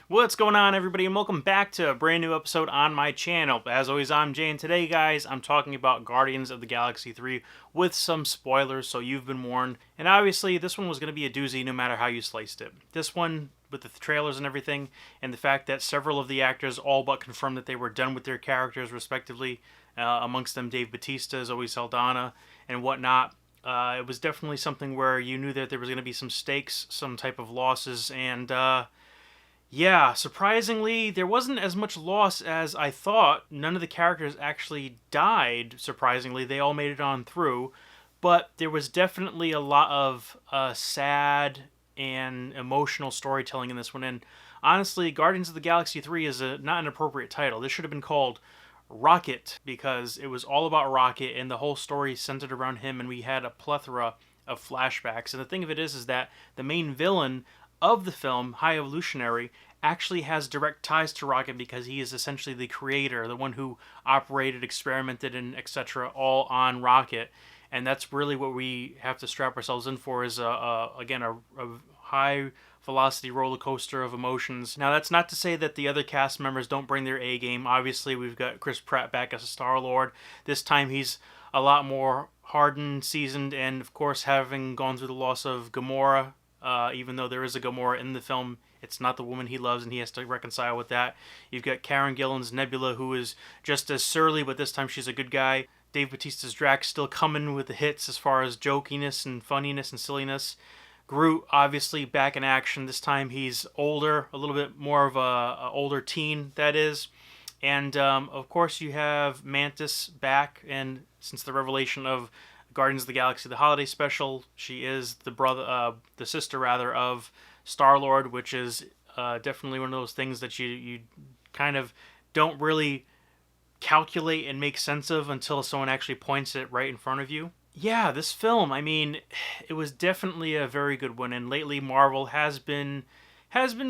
What's going on, everybody, and welcome back to a brand new episode on my channel. As always, I'm Jay, and today, guys, I'm talking about Guardians of the Galaxy 3 with some spoilers, so you've been warned. And obviously, this one was going to be a doozy no matter how you sliced it. This one, with the trailers and everything, and the fact that several of the actors all but confirmed that they were done with their characters, respectively, amongst them Dave Bautista, Zoe Saldana, and whatnot. It was definitely something where you knew that there was going to be some stakes, some type of losses, and yeah, surprisingly, there wasn't as much loss as I thought. None of the characters actually died, surprisingly. They all made it on through. But there was definitely a lot of sad and emotional storytelling in this one. And honestly, Guardians of the Galaxy 3 is not an appropriate title. This should have been called Rocket, because it was all about Rocket, and the whole story centered around him, and we had a plethora of flashbacks. And the thing of it is that the main villain of the film, High Evolutionary, actually has direct ties to Rocket because he is essentially the creator, the one who operated, experimented, and etc. all on Rocket. And that's really what we have to strap ourselves in for, is again a high velocity roller coaster of emotions. Now, that's not to say that the other cast members don't bring their A game. Obviously, we've got Chris Pratt back as a Star-Lord. This time he's a lot more hardened, seasoned, and of course, having gone through the loss of Gamora, even though there is a Gamora in the film, it's not the woman he loves, and he has to reconcile with that. You've got Karen Gillan's Nebula, who is just as surly, but this time she's a good guy. Dave Bautista's Drax still coming with the hits as far as jokiness and funniness and silliness. Groot, obviously, back in action. This time he's older, a little bit more of a older teen, that is. And, of course, you have Mantis back, and since the revelation of Guardians of the Galaxy, the holiday special, she is the sister rather of Star-Lord, which is definitely one of those things that you kind of don't really calculate and make sense of until someone actually points it right in front of you. Yeah, this film, I mean, it was definitely a very good one, and lately Marvel has been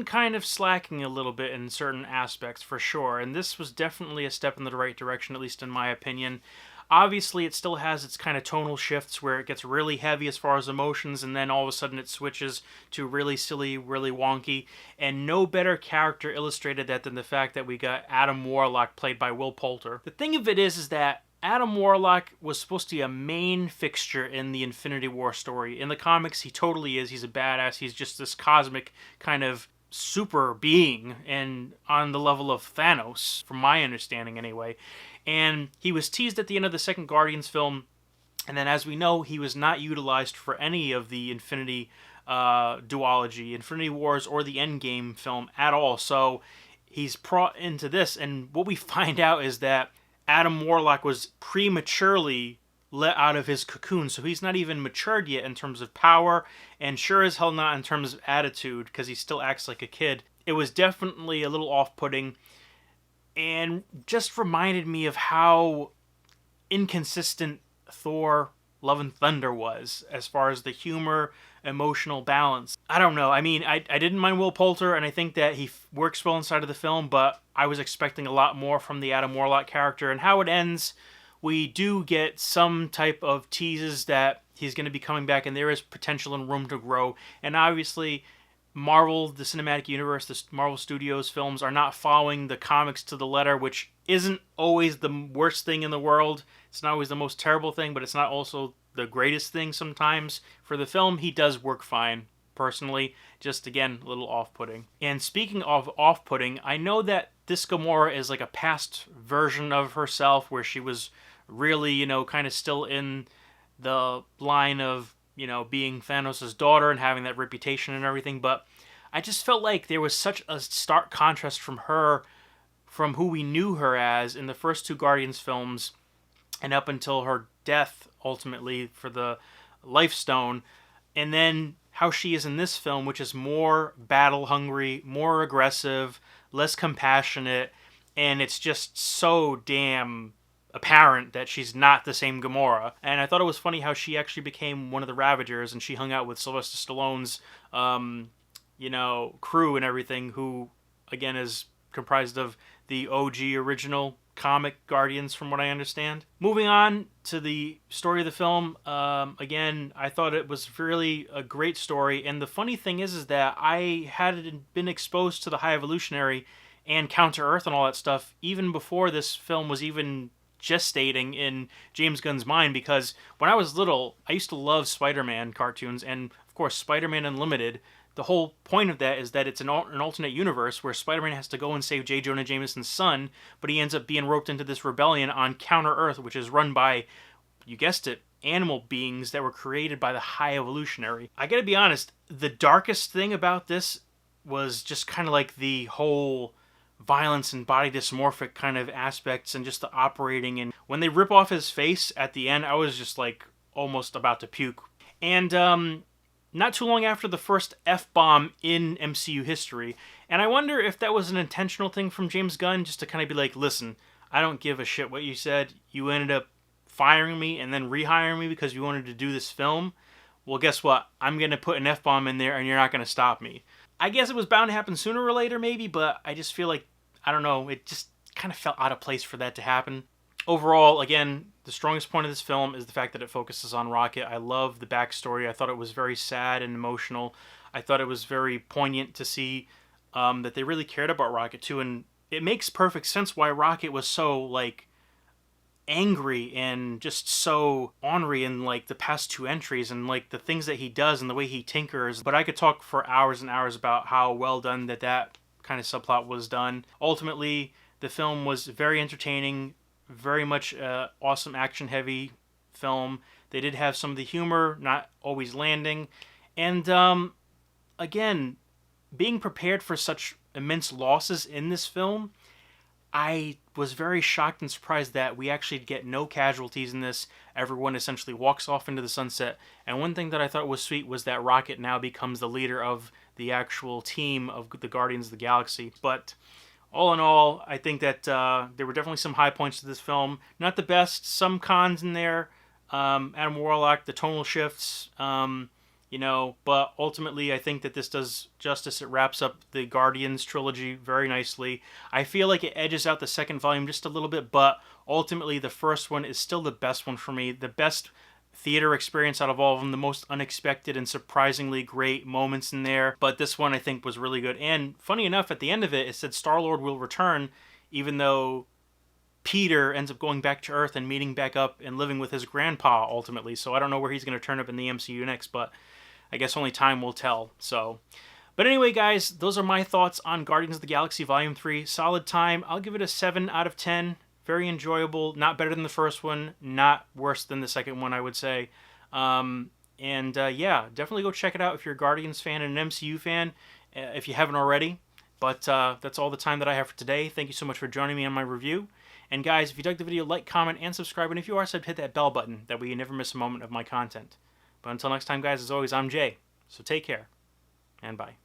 kind of slacking a little bit in certain aspects, for sure, and this was definitely a step in the right direction, at least in my opinion. Obviously, it still has its kind of tonal shifts where it gets really heavy as far as emotions, and then all of a sudden it switches to really silly, really wonky. And no better character illustrated that than the fact that we got Adam Warlock, played by Will Poulter. The thing of it is that Adam Warlock was supposed to be a main fixture in the Infinity War story. In the comics, he totally is. He's a badass. He's just this cosmic kind of super being, and on the level of Thanos, from my understanding anyway. And he was teased at the end of the second Guardians film, and then as we know, he was not utilized for any of the Infinity duology, Infinity Wars or the Endgame film at all. So he's brought into this, and what we find out is that Adam Warlock was prematurely let out of his cocoon, so he's not even matured yet in terms of power, and sure as hell not in terms of attitude, because he still acts like a kid. It was definitely a little off-putting, and just reminded me of how inconsistent Thor Love and Thunder was as far as the humor, emotional balance. I don't know. I mean, I didn't mind Will Poulter, and I think that he works well inside of the film, but I was expecting a lot more from the Adam Warlock character. And how it ends, we do get some type of teases that he's going to be coming back, and there is potential and room to grow. And obviously, Marvel, the cinematic universe, the Marvel Studios films are not following the comics to the letter, which isn't always the worst thing in the world. It's not always the most terrible thing, but it's not also the greatest thing sometimes. For the film, he does work fine, personally. Just, again, a little off-putting. And speaking of off-putting, I know that this Gamora is like a past version of herself, where she was really, kind of still in the line of, being Thanos' daughter and having that reputation and everything, but I just felt like there was such a stark contrast from her, from who we knew her as in the first two Guardians films, and up until her death, ultimately, for the Life Stone, and then how she is in this film, which is more battle-hungry, more aggressive, less compassionate, and it's just so damn apparent that she's not the same Gamora. And I thought it was funny how she actually became one of the Ravagers, and she hung out with Sylvester Stallone's, crew and everything, who, again, is comprised of the OG original comic Guardians from what I understand. Moving on to the story of the film, again, I thought it was really a great story, and the funny thing is that I had been exposed to the High Evolutionary and Counter Earth and all that stuff even before this film was even gestating in James Gunn's mind, because when I was little, I used to love Spider-Man cartoons, and of course Spider-Man Unlimited. The whole point of that is that it's an alternate universe where Spider-Man has to go and save J. Jonah Jameson's son, but he ends up being roped into this rebellion on Counter Earth, which is run by, you guessed it, animal beings that were created by the High Evolutionary. I gotta be honest, the darkest thing about this was just kind of like the whole violence and body dysmorphic kind of aspects and just the operating. And when they rip off his face at the end, I was just like almost about to puke. And not too long after the first F-bomb in MCU history. And I wonder if that was an intentional thing from James Gunn, just to kind of be like, listen, I don't give a shit what you said. You ended up firing me and then rehiring me because you wanted to do this film. Well, guess what? I'm going to put an F-bomb in there and you're not going to stop me. I guess it was bound to happen sooner or later, maybe, but I just feel like, I don't know, it just kind of felt out of place for that to happen. Overall, again, the strongest point of this film is the fact that it focuses on Rocket. I love the backstory. I thought it was very sad and emotional. I thought it was very poignant to see that they really cared about Rocket too, and it makes perfect sense why Rocket was so, like, angry and just so ornery in, like, the past two entries, and, like, the things that he does and the way he tinkers. But I could talk for hours and hours about how well done that kind of subplot was done. Ultimately, the film was very entertaining, very much awesome action-heavy film. They did have some of the humor, not always landing. And, again, being prepared for such immense losses in this film, I was very shocked and surprised that we actually get no casualties in this. Everyone essentially walks off into the sunset. And one thing that I thought was sweet was that Rocket now becomes the leader of the actual team of the Guardians of the Galaxy. But all in all, I think that there were definitely some high points to this film. Not the best, some cons in there. Adam Warlock, the tonal shifts, but ultimately I think that this does justice. It wraps up the Guardians trilogy very nicely. I feel like it edges out the second volume just a little bit, but ultimately the first one is still the best one for me. The best theater experience out of all of them, the most unexpected and surprisingly great moments in there. But this one I think was really good. And funny enough, at the end of it, it said Star-Lord will return, even though Peter ends up going back to Earth and meeting back up and living with his grandpa ultimately. So I don't know where he's going to turn up in the MCU next, but I guess only time will tell. But anyway, guys, those are my thoughts on Guardians of the Galaxy Volume 3. Solid time. I'll give it a 7 out of 10. Very enjoyable. Not better than the first one. Not worse than the second one, I would say. Yeah, definitely go check it out if you're a Guardians fan and an MCU fan, if you haven't already. But that's all the time that I have for today. Thank you so much for joining me on my review. And guys, if you dug the video, like, comment, and subscribe. And if you are subbed, hit that bell button. That way you never miss a moment of my content. But until next time, guys, as always, I'm Jay. So take care, and bye.